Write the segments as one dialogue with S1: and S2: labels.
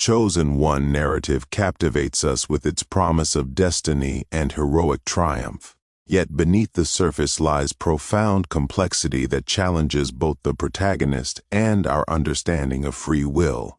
S1: Chosen One narrative captivates us with its promise of destiny and heroic triumph. Yet beneath the surface lies profound complexity that challenges both the protagonist and our understanding of free will.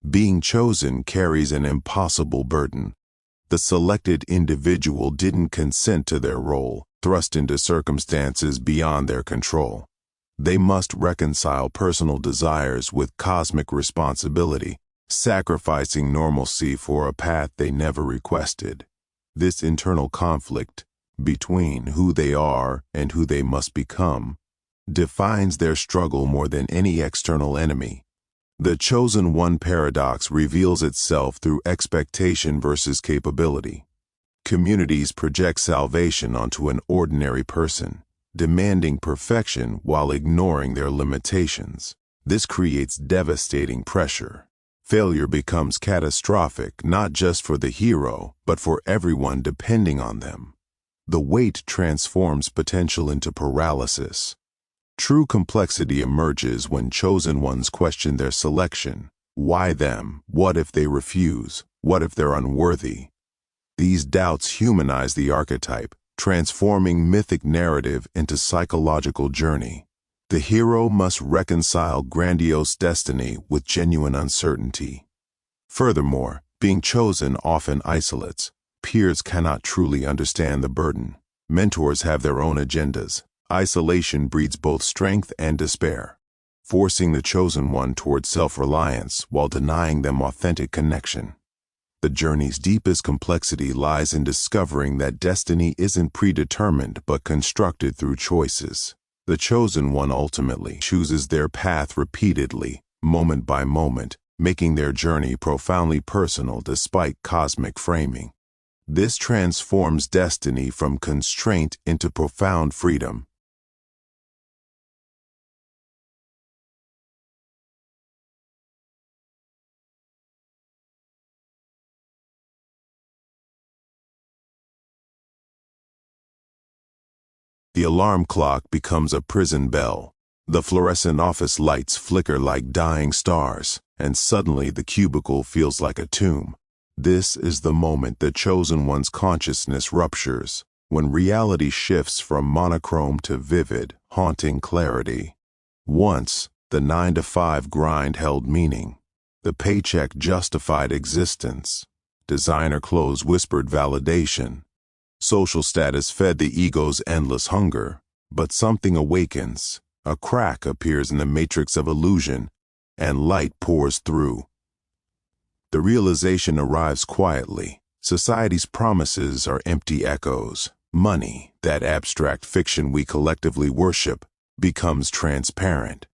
S1: Being chosen carries an impossible burden. The selected individual didn't consent to their role, thrust into circumstances beyond their control. They must reconcile personal desires with cosmic responsibility, sacrificing normalcy for a path they never requested. This internal conflict between who they are and who they must become defines their struggle more than any external enemy. The Chosen One paradox reveals itself through expectation versus capability. Communities project salvation onto an ordinary person, demanding perfection while ignoring their limitations. This creates devastating pressure. Failure becomes catastrophic not just for the hero, but for everyone depending on them. The weight transforms potential into paralysis. True complexity emerges when chosen ones question their selection. Why them? What if they refuse? What if they're unworthy? These doubts humanize the archetype, transforming mythic narrative into psychological journey. The hero must reconcile grandiose destiny with genuine uncertainty. Furthermore, being chosen often isolates. Peers cannot truly understand the burden. Mentors have their own agendas. Isolation breeds both strength and despair, forcing the chosen one towards self-reliance while denying them authentic connection. The journey's deepest complexity lies in discovering that destiny isn't predetermined but constructed through choices. The chosen one ultimately chooses their path repeatedly, moment by moment, making their journey profoundly personal despite cosmic framing. This transforms destiny from constraint into profound freedom. The alarm clock becomes a prison bell. The fluorescent office lights flicker like dying stars, and suddenly the cubicle feels like a tomb. This is the moment the chosen one's consciousness ruptures, when reality shifts from monochrome to vivid, haunting clarity. Once, the 9-to-5 grind held meaning. The paycheck justified existence. Designer clothes whispered validation. Social status fed the ego's endless hunger, but something awakens. A crack appears in the matrix of illusion, and light pours through. The realization arrives quietly. Society's promises are empty echoes. Money, that abstract fiction we collectively worship, becomes transparent.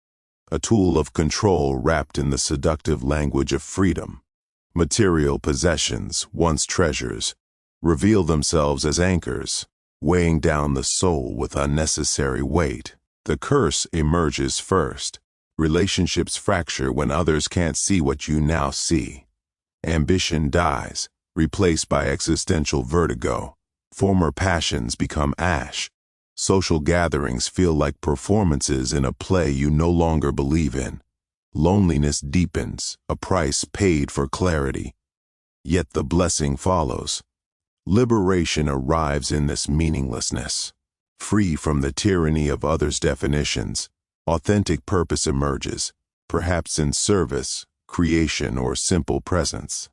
S1: A tool of control wrapped in the seductive language of freedom. Material possessions, once treasures, reveal themselves as anchors, weighing down the soul with unnecessary weight. The curse emerges first. Relationships fracture when others can't see what you now see. Ambition dies, replaced by existential vertigo. Former passions become ash. Social gatherings feel like performances in a play you no longer believe in. Loneliness deepens, a price paid for clarity. Yet the blessing follows. Liberation arrives in this meaninglessness. Free from the tyranny of others' definitions, authentic purpose emerges, perhaps in service, creation, or simple presence.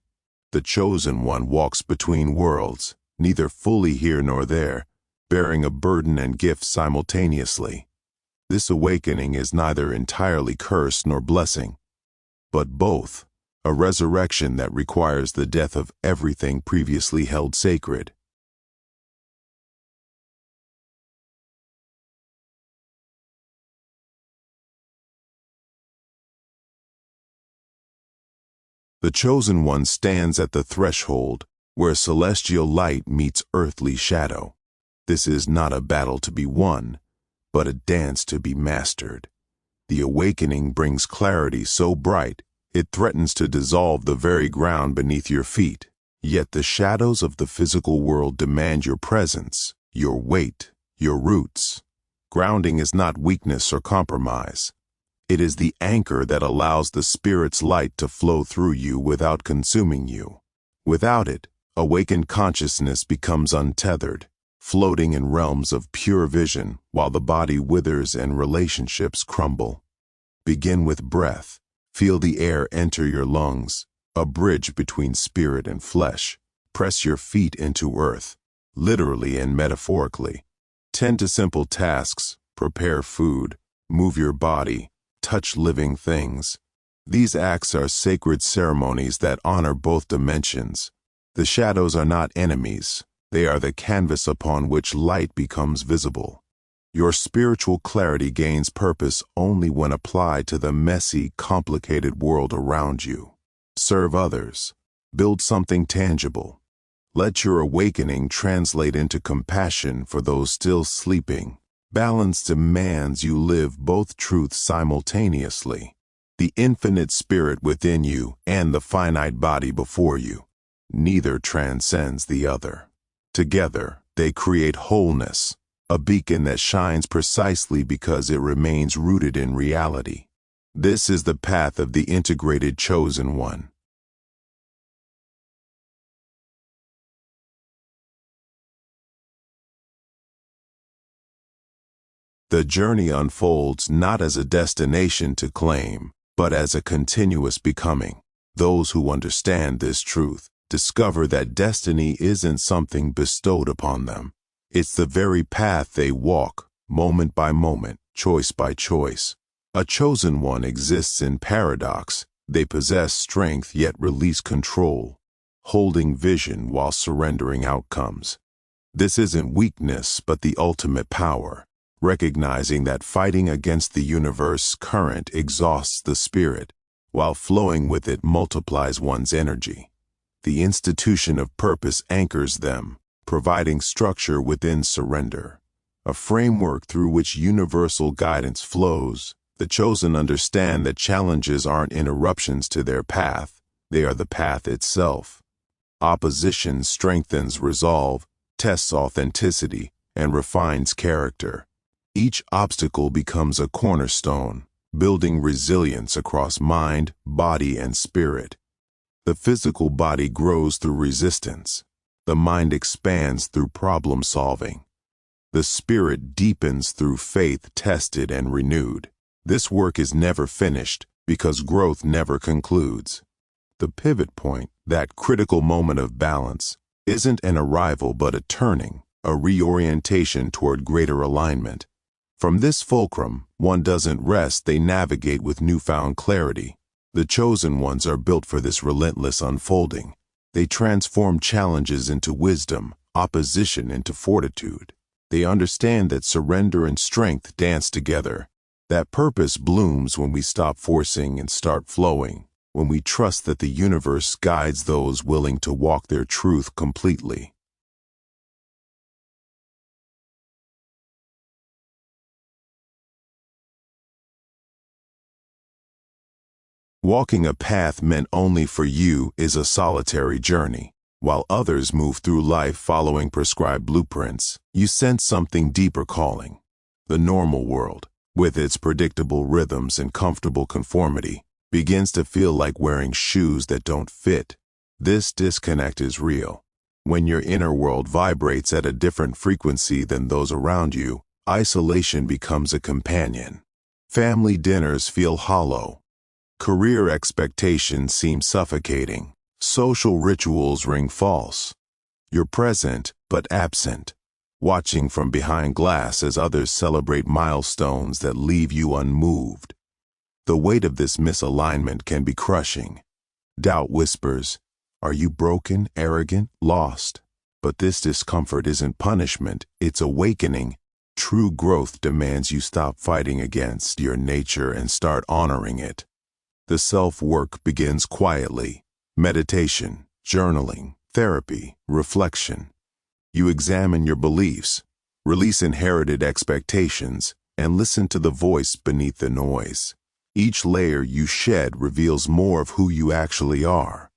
S1: The chosen one walks between worlds, neither fully here nor there, bearing a burden and gift simultaneously. This awakening is neither entirely curse nor blessing, but both. A resurrection that requires the death of everything previously held sacred. The chosen one stands at the threshold, where celestial light meets earthly shadow. This is not a battle to be won, but a dance to be mastered. The awakening brings clarity so bright, it threatens to dissolve the very ground beneath your feet. Yet the shadows of the physical world demand your presence, your weight, your roots. Grounding is not weakness or compromise. It is the anchor that allows the Spirit's light to flow through you without consuming you. Without it, awakened consciousness becomes untethered, floating in realms of pure vision while the body withers and relationships crumble. Begin with breath. Feel the air enter your lungs, a bridge between spirit and flesh. Press your feet into earth, literally and metaphorically. Tend to simple tasks, prepare food, move your body, touch living things. These acts are sacred ceremonies that honor both dimensions. The shadows are not enemies. They are the canvas upon which light becomes visible. Your spiritual clarity gains purpose only when applied to the messy, complicated world around you. Serve others. Build something tangible. Let your awakening translate into compassion for those still sleeping. Balance demands you live both truths simultaneously. The infinite spirit within you and the finite body before you. Neither transcends the other. Together, they create wholeness, a beacon that shines precisely because it remains rooted in reality. This is the path of the integrated chosen one. The journey unfolds not as a destination to claim, but as a continuous becoming. Those who understand this truth discover that destiny isn't something bestowed upon them. It's the very path they walk, moment by moment, choice by choice. A chosen one exists in paradox. They possess strength yet release control, holding vision while surrendering outcomes. This isn't weakness, but the ultimate power, recognizing that fighting against the universe current exhausts the spirit, while flowing with it multiplies one's energy. The institution of purpose anchors them, providing structure within surrender, a framework through which universal guidance flows. The chosen understand that challenges aren't interruptions to their path, they are the path itself. Opposition strengthens resolve, tests authenticity, and refines character. Each obstacle becomes a cornerstone, building resilience across mind, body, and spirit. The physical body grows through resistance. The mind expands through problem solving. The spirit deepens through faith tested and renewed. This work is never finished because growth never concludes. The pivot point, that critical moment of balance, isn't an arrival but a turning, a reorientation toward greater alignment. From this fulcrum, one doesn't rest, they navigate with newfound clarity. The chosen ones are built for this relentless unfolding. They transform challenges into wisdom, opposition into fortitude. They understand that surrender and strength dance together. That purpose blooms when we stop forcing and start flowing, when we trust that the universe guides those willing to walk their truth completely. Walking a path meant only for you is a solitary journey. While others move through life following prescribed blueprints, you sense something deeper calling. The normal world, with its predictable rhythms and comfortable conformity, begins to feel like wearing shoes that don't fit. This disconnect is real. When your inner world vibrates at a different frequency than those around you, isolation becomes a companion. Family dinners feel hollow. Career expectations seem suffocating. Social rituals ring false. You're present, but absent, watching from behind glass as others celebrate milestones that leave you unmoved. The weight of this misalignment can be crushing. Doubt whispers, "Are you broken, arrogant, lost?" But this discomfort isn't punishment, it's awakening. True growth demands you stop fighting against your nature and start honoring it. The self-work begins quietly. Meditation, journaling, therapy, reflection. You examine your beliefs, release inherited expectations, and listen to the voice beneath the noise. Each layer you shed reveals more of who you actually are.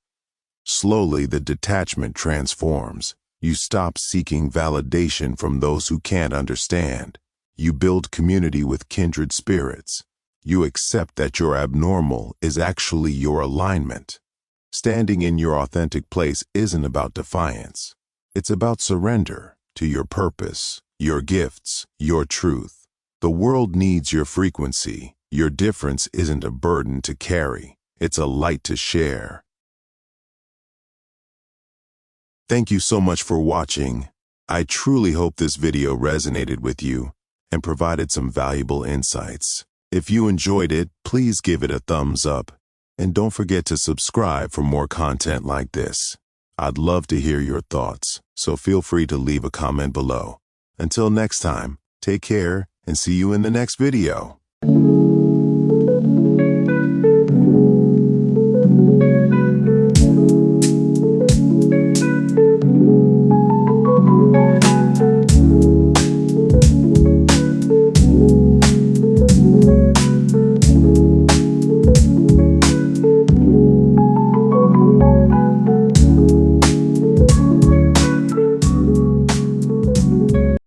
S1: Slowly, the detachment transforms. You stop seeking validation from those who can't understand. You build community with kindred spirits. You accept that your abnormal is actually your alignment. Standing in your authentic place isn't about defiance. It's about surrender to your purpose, your gifts, your truth. The world needs your frequency. Your difference isn't a burden to carry. It's a light to share. Thank you so much for watching. I truly hope this video resonated with you and provided some valuable insights. If you enjoyed it, please give it a thumbs up and don't forget to subscribe for more content like this. I'd love to hear your thoughts, so feel free to leave a comment below. Until next time, take care and see you in the next video.